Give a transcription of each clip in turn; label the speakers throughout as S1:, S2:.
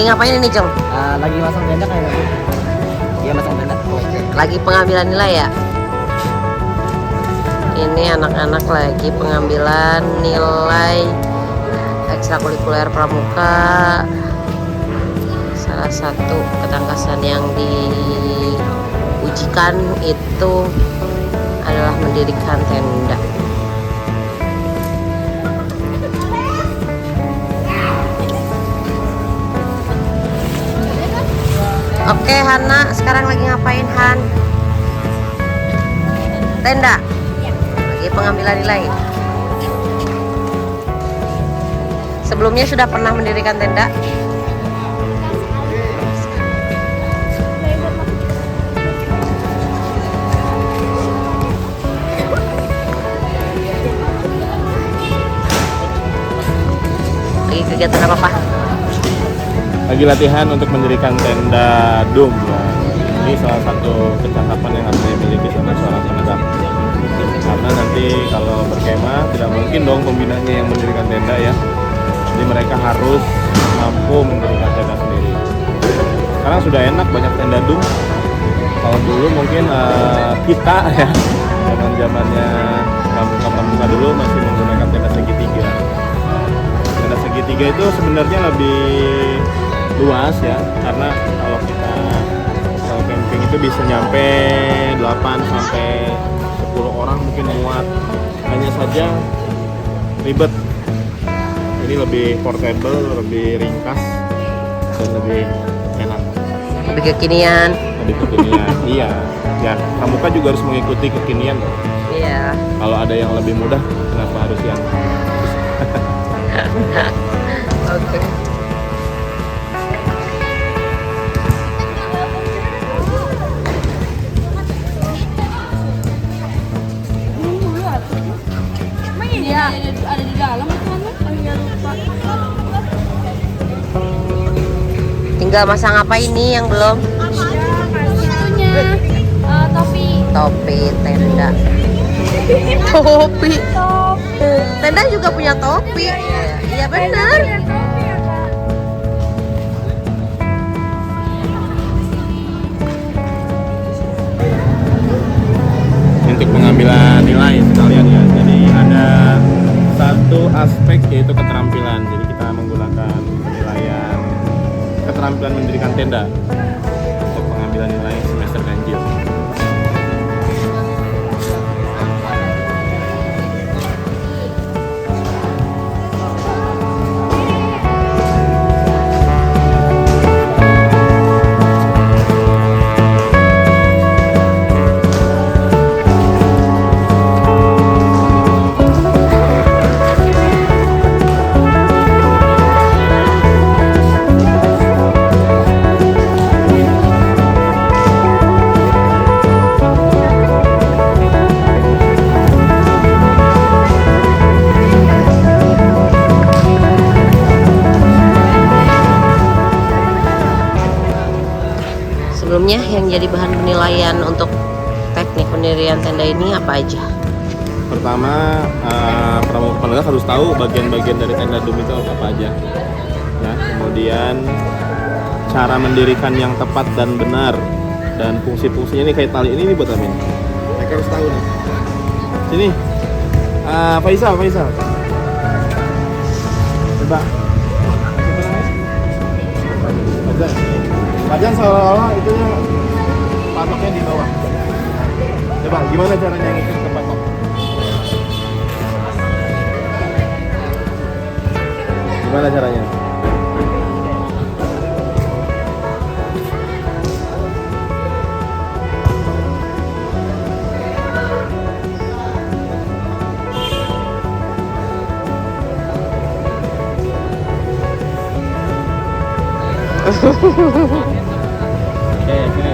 S1: Lagi ngapain ini, Cong?
S2: Lagi masang tenda kayak gitu. Iya, masang tenda.
S1: Lagi pengambilan nilai ya? Ini anak-anak lagi pengambilan nilai ekstrakurikuler pramuka. Salah satu ketangkasan yang diujikan itu adalah mendirikan tenda. Oke, Hana, sekarang lagi ngapain, Han? Tenda? Lagi pengambilan nilai. Sebelumnya sudah pernah mendirikan tenda? Lagi kegiatan apa, Pak?
S3: Lagi latihan untuk mendirikan tenda dum ya. Ini salah satu kecakapan yang harus dimiliki sama seorang penegak. Karena nanti kalau berkemah tidak mungkin dong pembinanya yang mendirikan tenda ya. Jadi mereka harus mampu mendirikan tenda sendiri. Sekarang sudah enak banyak tenda dum. Kalau dulu mungkin kita ya zamannya pramuka dulu masih menggunakan tenda segitiga. Tenda segitiga itu sebenarnya lebih luas ya, karena kalau camping itu bisa nyampe 8 sampai 10 orang mungkin muat. Hanya saja ribet. Ini lebih portable, lebih ringkas dan lebih enak.
S1: Lebih kekinian.
S3: Iya. Ya, pramuka juga harus mengikuti kekinian loh.
S1: Iya.
S3: Kalau ada yang lebih mudah, kenapa harus yang
S1: Oke.
S4: Iya, ada di dalam kan? Lupa.
S1: Tinggal masang apa ini yang belum?
S4: Itunya
S1: Topi tenda. Topi. Tenda juga punya topi. Iya benar.
S3: untuk pengambilan nilai sekalian ya. Jadi ada satu aspek yaitu keterampilan. Jadi kita menggunakan penilaian keterampilan mendirikan tenda untuk pengambilan nilai semester ganjil.
S1: Sebelumnya yang jadi bahan penilaian untuk teknik pendirian tenda ini apa aja?
S3: Pertama, pramuka penegak harus tahu bagian-bagian dari tenda dum itu apa aja. Ya, kemudian cara mendirikan yang tepat dan benar, dan fungsi-fungsinya ini kayak tali ini buat Amin. Mereka harus tahu nih. Sini, Faisal. Coba. Bagian seolah-olah itu patoknya di bawah. Coba gimana caranya ngikut ke patok? Gimana caranya? Oke, sini.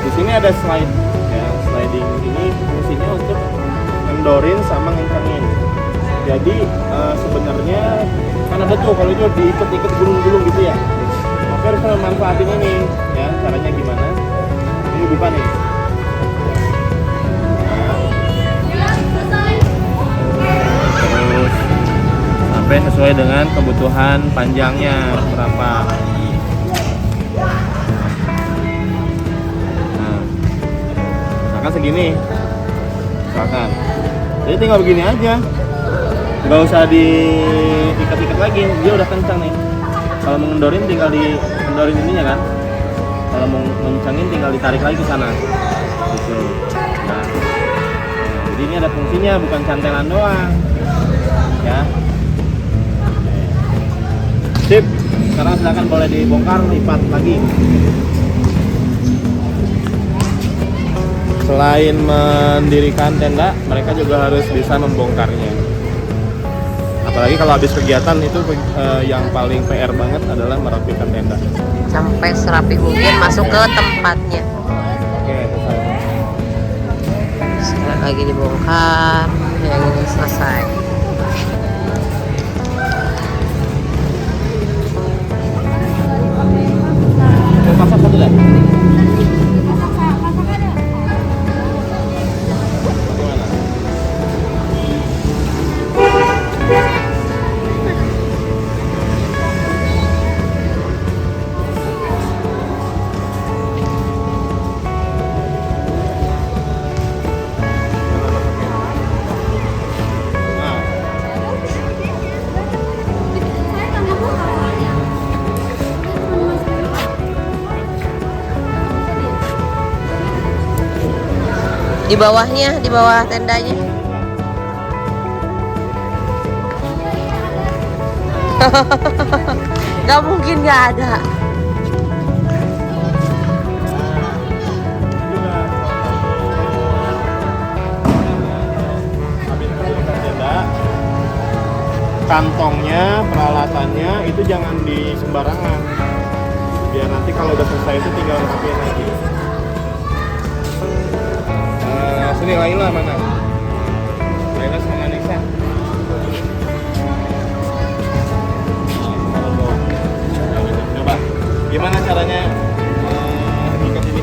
S3: Di sini ada slide ya. Sliding ini fungsinya untuk ngendorin sama ngencangin. Jadi sebenarnya kan ada tuh kalau itu diikat-ikat gulung-gulung gitu ya. Oke, harus manfaatin ini ya. Caranya gimana? Ini buka nih. Terus sampai sampai sesuai dengan kebutuhan panjangnya berapa. Nah, misalkan segini, misalkan, jadi tinggal begini aja, nggak usah diikat-ikat lagi, dia udah kencang nih. Kalau mengendorin tinggal dikendorin ininya kan, kalau mau mengencangin tinggal ditarik lagi ke sana, gitu. Nah, jadi ini ada fungsinya, bukan cantelan doang, ya. Sip, sekarang silakan boleh dibongkar, lipat lagi. Selain mendirikan tenda, mereka juga harus bisa membongkarnya. Apalagi kalau habis kegiatan itu yang paling PR banget adalah merapikan tenda.
S1: Sampai serapi mungkin masuk ke tempatnya.
S3: Oke, selesai.
S1: Sekarang lagi dibongkar, yang ini selesai.
S3: Mau masak satu dah? Bagaimana? Nah,
S1: Di bawahnya, di bawah tendanya. Gak mungkin gak ada.
S3: habis mendirikan tenda, kantongnya, peralatannya itu jangan di sembarangan. Biar nanti kalau udah selesai itu tinggal rapiin lagi. Sini Laila mana? Laila sama Nisa. Coba, gimana caranya ikat ini?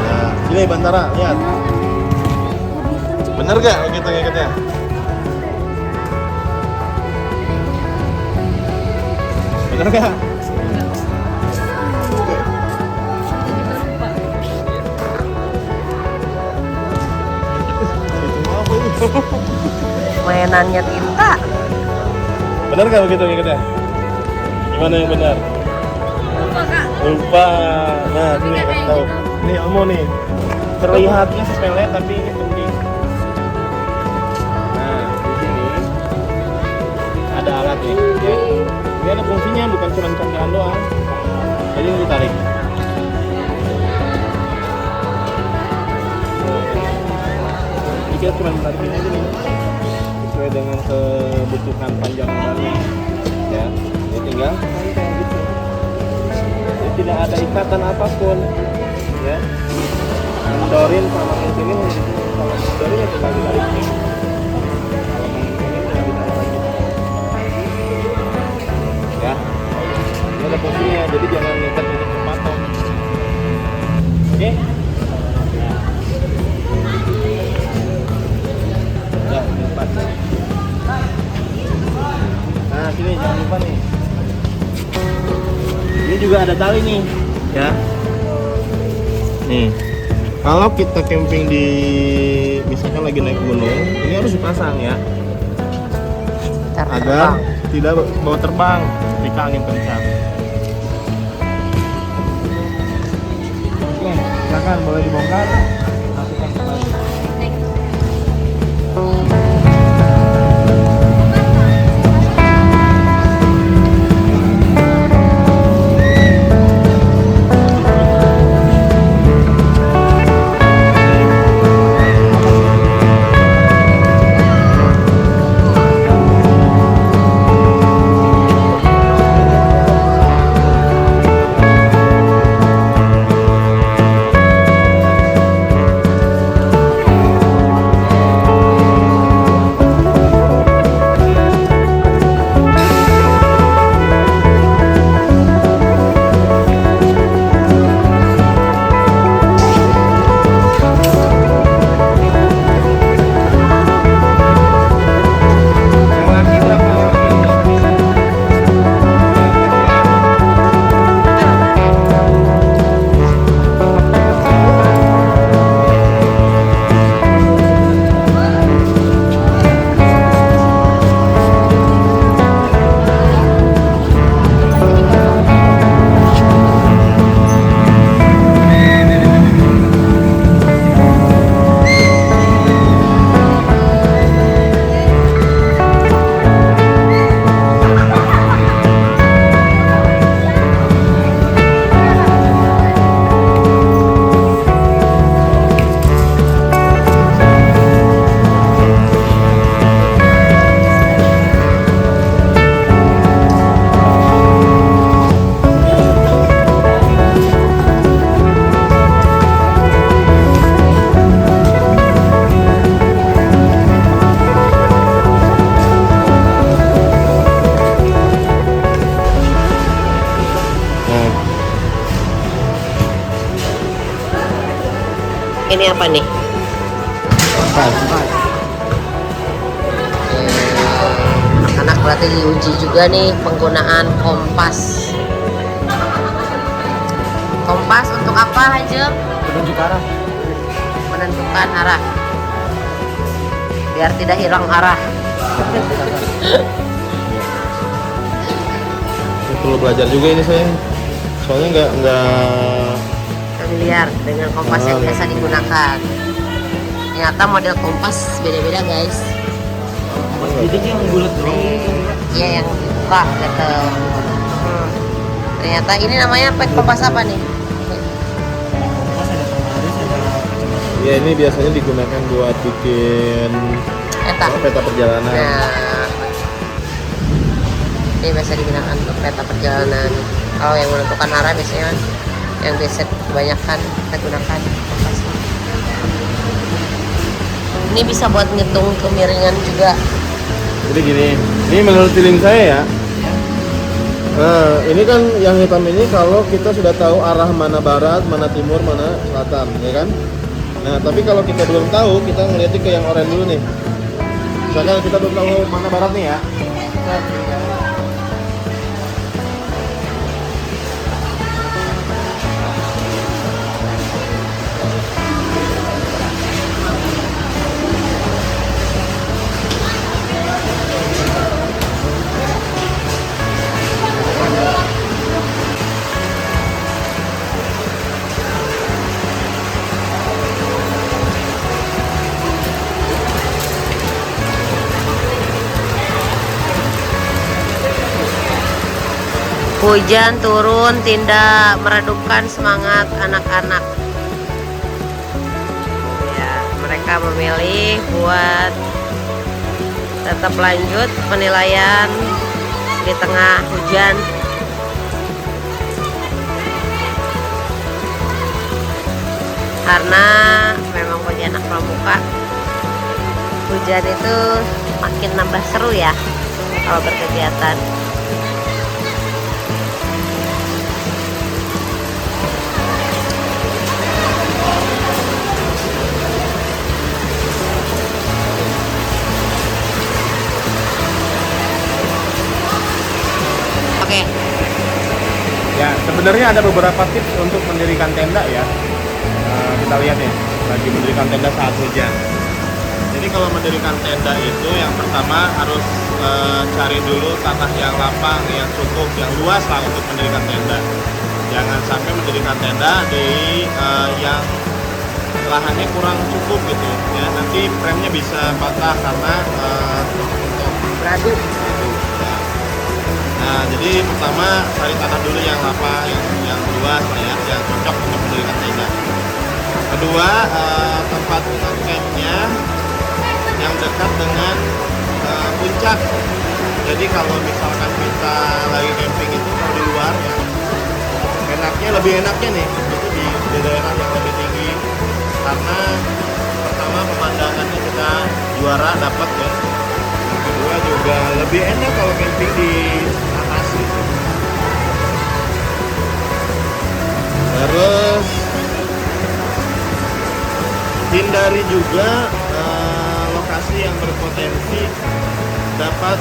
S3: Nah, sini Bantara, lihat. Bener gak begitu ngikatnya? Bener gak?
S1: Mainannya tinta.
S3: Bener gak begitu ngikatnya? Gimana yang benar? Lupa. Nah, ini kasih tahu. Ini ilmu nih. Terlihatnya sepele tapi ini penting. Nah, di sini ada alat nih. Ya. Ini ada fungsinya, bukan cuma cangkiran doang. Jadi ini ditarik. Ini kita cuma menarik ini aja nih, sesuai dengan kebutuhan panjang tadi. Ya, ini tinggal santai gitu. Jadi tidak ada ikatan apapun. Ya. Mendorin sama mungkinin, sama mendorin ya tinggal ditarik nih. Kalau mungkinin tinggal ditarik lagi. Ya, ini ada fungsinya, jadi jangan ngikat untuk terpatok. Oke? Ya, lipat. Nah, sini jangan lupa nih. Ini juga ada tali nih, ya. Nih. Kalau kita camping di misalkan lagi naik gunung, ini harus dipasang ya, agar tidak bawa terbang ketika angin kencang. Oke, silakan boleh dibongkar. Rapikan kembali.
S1: Ini apa nih? Anak berarti diuji juga nih penggunaan kompas. Kompas untuk apa aja?
S2: Penunjuk arah.
S1: Menentukan arah. Biar tidak hilang arah.
S3: Perlu belajar juga ini saya. Soalnya nggak
S1: Familiar dengan kompas yang biasa digunakan. Ternyata model kompas beda-beda guys.
S2: Kompas bidik yang bulat doang.
S1: Iya yang dibuka gitu. Ternyata ini namanya kompas apa nih?
S2: Kompas ada pemaris, ada kacamata.
S3: Ya ini biasanya digunakan buat bikin peta perjalanan.
S1: Nah, ini biasa digunakan untuk peta perjalanan. Kalau yang menentukan arah biasanya yang biasa kebanyakan kita gunakan kompas. Ini bisa buat ngitung kemiringan juga.
S3: Jadi gini, ini menurut feeling saya ya. Nah, ini kan yang hitam ini kalau kita sudah tahu arah mana barat, mana timur, mana selatan, ya kan? Nah, tapi kalau kita belum tahu, kita ngeliatnya ke yang oranye dulu nih. Misalkan kita belum tahu mana barat nih ya.
S1: Hujan turun tidak meredupkan semangat anak-anak. Ya, mereka memilih buat tetap lanjut penilaian di tengah hujan. Karena memang bagi anak pramuka hujan itu makin nambah seru ya kalau berkegiatan. Oke.
S3: Ya, sebenarnya ada beberapa tips untuk mendirikan tenda ya. Kita lihat ya, lagi mendirikan tenda saat hujan. Jadi kalau mendirikan tenda itu yang pertama harus cari dulu tanah yang lapang, yang cukup, yang luas lah untuk mendirikan tenda. Jangan sampai mendirikan tenda di yang lahannya kurang cukup gitu ya. Nanti premnya bisa patah karena untuk
S1: Beradu.
S3: itu. Ya. Nah, jadi pertama cari tanah dulu yang lapang, yang luas lah ya, yang cocok untuk mendirikan tenda. Kedua, tempat campnya yang dekat dengan puncak. Jadi kalau misalkan kita lagi camping itu kalau di luar ya, lebih enaknya nih itu di daerah yang lebih tinggi karena pertama pemandangannya kita juara dapat ya. Yang kedua juga lebih enak kalau camping di atas gitu. Terus hindari juga lokasi yang berpotensi dapat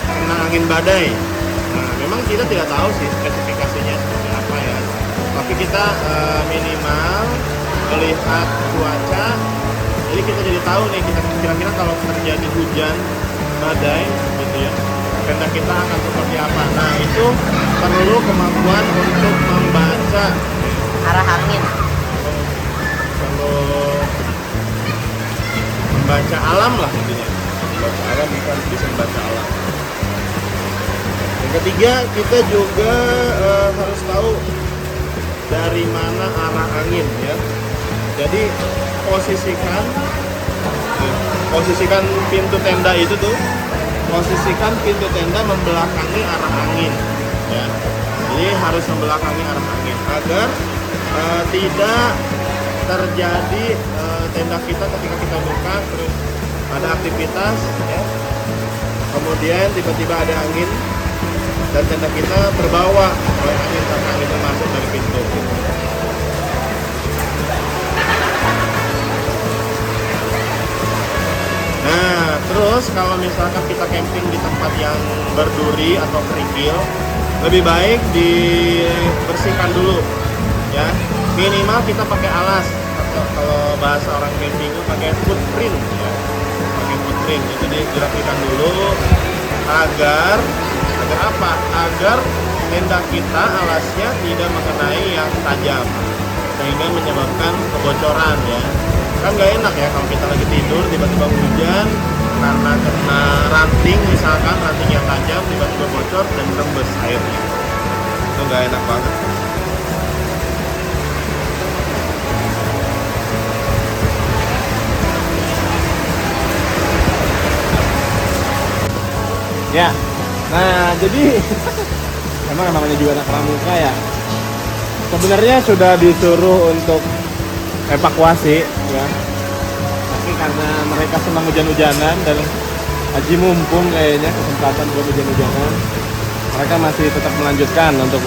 S3: kena angin badai. Nah, memang kita tidak tahu sih spesifikasinya seperti apa ya. Tapi kita minimal melihat cuaca, jadi kita jadi tahu nih kita kira-kira kalau terjadi hujan badai gitu ya, tenda kita akan seperti apa. Nah, itu perlu kemampuan untuk membaca
S1: Arah angin.
S3: membaca alam lah intinya. Membaca alam bukan bisa membaca alam. Yang ketiga, kita juga harus tahu dari mana arah angin ya. Jadi posisikan pintu tenda itu tuh, posisikan pintu tenda membelakangi arah angin ya. Jadi harus membelakangi arah angin agar tidak terjadi tenda kita ketika kita buka terus ada aktivitas ya, kemudian tiba-tiba ada angin dan tenda kita terbawa oleh angin karena angin masuk dari pintu. kalau misalkan kita camping di tempat yang berduri atau kerikil, lebih baik dibersihkan dulu ya. Minimal kita pakai alas, atau kalau bahasa orang camping itu pakai footprint ya. Pakai footprint itu dirapikan dulu agar apa? Agar tenda kita alasnya tidak mengenai yang tajam sehingga menyebabkan kebocoran ya. Kan nggak enak ya kalau kita lagi tidur tiba-tiba hujan karena kena ranting, misalkan ranting yang tajam tiba-tiba bocor dan rembes airnya, itu nggak enak banget. Ya, nah jadi emang namanya juga anak pramuka ya. Sebenarnya sudah disuruh untuk evakuasi ya, tapi karena mereka senang hujan-hujanan dan haji mumpung kayaknya kesempatan buat hujan-hujanan, mereka masih tetap melanjutkan untuk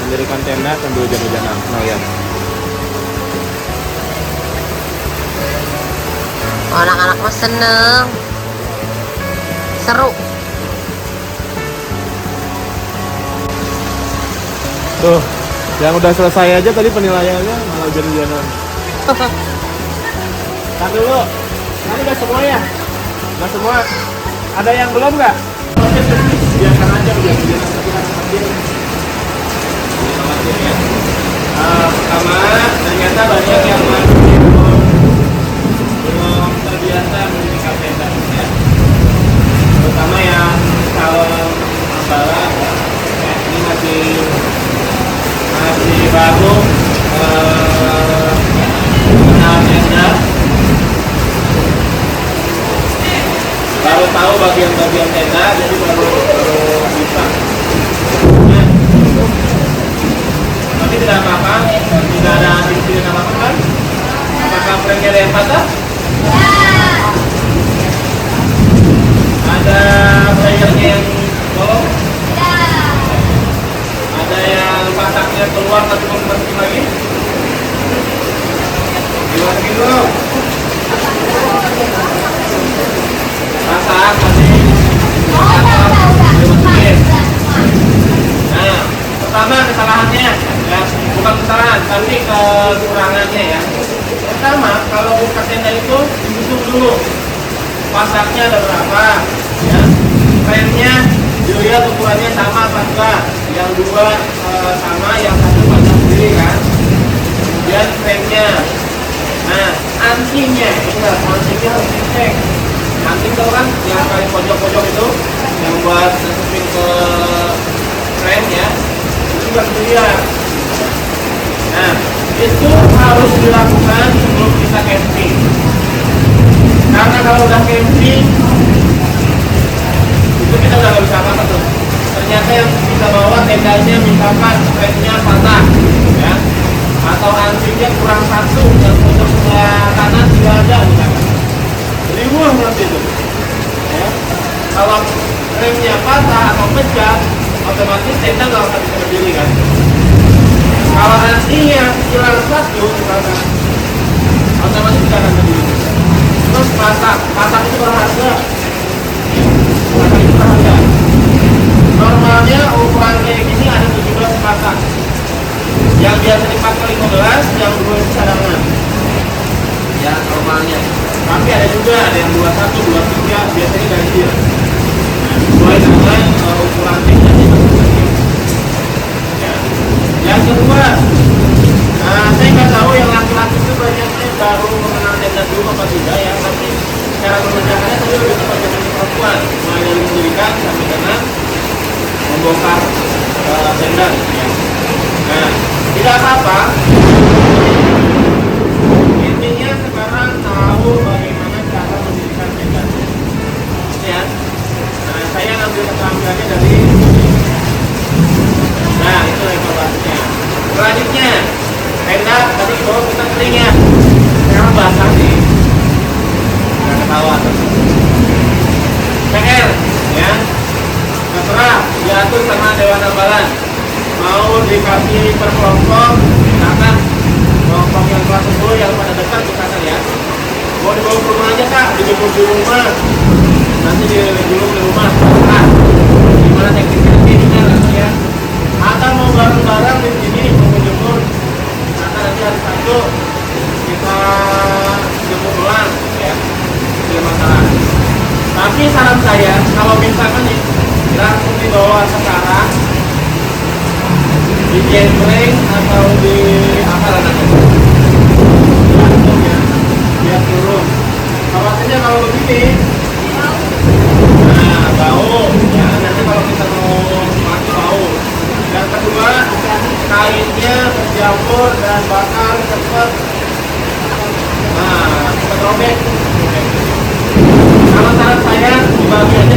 S3: mendirikan tenda sambil hujan-hujanan. Nah ya.
S1: Anak-anak mah seneng, seru.
S3: Tuh, yang udah selesai aja tadi penilaiannya malah hujan-hujanan. Tar dulu, ini udah semua ya? Udah semua? Ada yang belum nggak? Biarkan aja hujan-hujanan tapi ya. Pertama, ternyata banyak yang masih belum terbiasa mendirikan tenda ya. Terutama yang calon pembalap ya, ini masih baru kenal tenda, baru tahu bagian-bagian tenda, jadi baru bisa. Nah, tapi tidak apa-apa, tidak ada insiden apa-apa kan? Apakah frame-nya ada yang patah? Ada playernya yang bolong? Ada yang pasaknya keluar tapi mau masukin lagi? Dimasukin dulu. Pasak masih dimasukin. Nah, pertama kesalahannya ya, bukan kesalahan tapi kekurangannya ya. Pertama, kalau buka tenda itu dihitung dulu pasaknya ada berapa ya, frame-nya dilihat ukurannya sama apa enggak, yang dua sama, yang satu pasang sendiri kan, kemudian frame-nya. Nah, antingnya, ingat antingnya harus dicek. Anting itu kan yang paling pojok-pojok itu yang buat nutupin ke frame ya, itu juga dilihat. Nah, itu harus dilakukan sebelum kita camping, karena kalau udah camping itu kita udah gak bisa apa-apa tuh. Ternyata yang kita bawa tendanya misalkan frame-nya patah ya, atau antingnya kurang satu, yang pojok sebelah kanan tidak ada misalkan, ribuan berarti itu ya. Kalau frame-nya patah atau pecah, otomatis tenda gak akan bisa berdiri kan. Kalau antingnya hilang satu misalkan, otomatis tidak akan berdiri. Terus pasak itu berharga. Pasak itu berharga. Normalnya ukuran kayak gini ada 17 pasak. Yang biasa dipakai 15, yang 2 itu cadangan. Ya normalnya. Tapi ada juga ada yang 21, 23, biasanya ganjil. Sesuai dengan ukuran tendanya masing-masing. Ya. Yang kedua, saya nggak tahu yang laki-laki itu banyaknya baru mengenal tenda dulu apa tidak ya, tapi cara mengerjakannya tadi lebih tepat dengan perempuan, mulai dari mendirikan sampai dengan membongkar tenda ya. Nah, tidak apa-apa, intinya sekarang tahu bagaimana cara mendirikan tenda ya. Nah, saya ngambil keterangannya dari itu informasinya. Selanjutnya tenda tadi bawa kita kering ya, sekarang basah nih, nggak ketawa tuh. PR ya, terserah diatur sama Dewan Ambalan, mau dikasih per kelompok, misalkan kelompok yang kelas 10 yang pada dekat misalkan ya, mau dibawa ke rumah aja kak, dijemput di rumah, nanti nanti gulung di rumah. Nah, gimana tekniknya kita nanti ya. Atau mau bareng-bareng di sini mau menjemur. Nanti hari Sabtu kita jemur ulang ya. Tidak masalah. Tapi saran saya kalau misalkan nih langsung dibawa sekarang di jembreng atau di apa namanya langsung ya biar turun. Khawatirnya kalau begini nah bau ya, nanti kalau kita mau mati bau. Yang kedua kainnya berjamur dan bakal cepat cepat robek. Kalau saran saya dibagi aja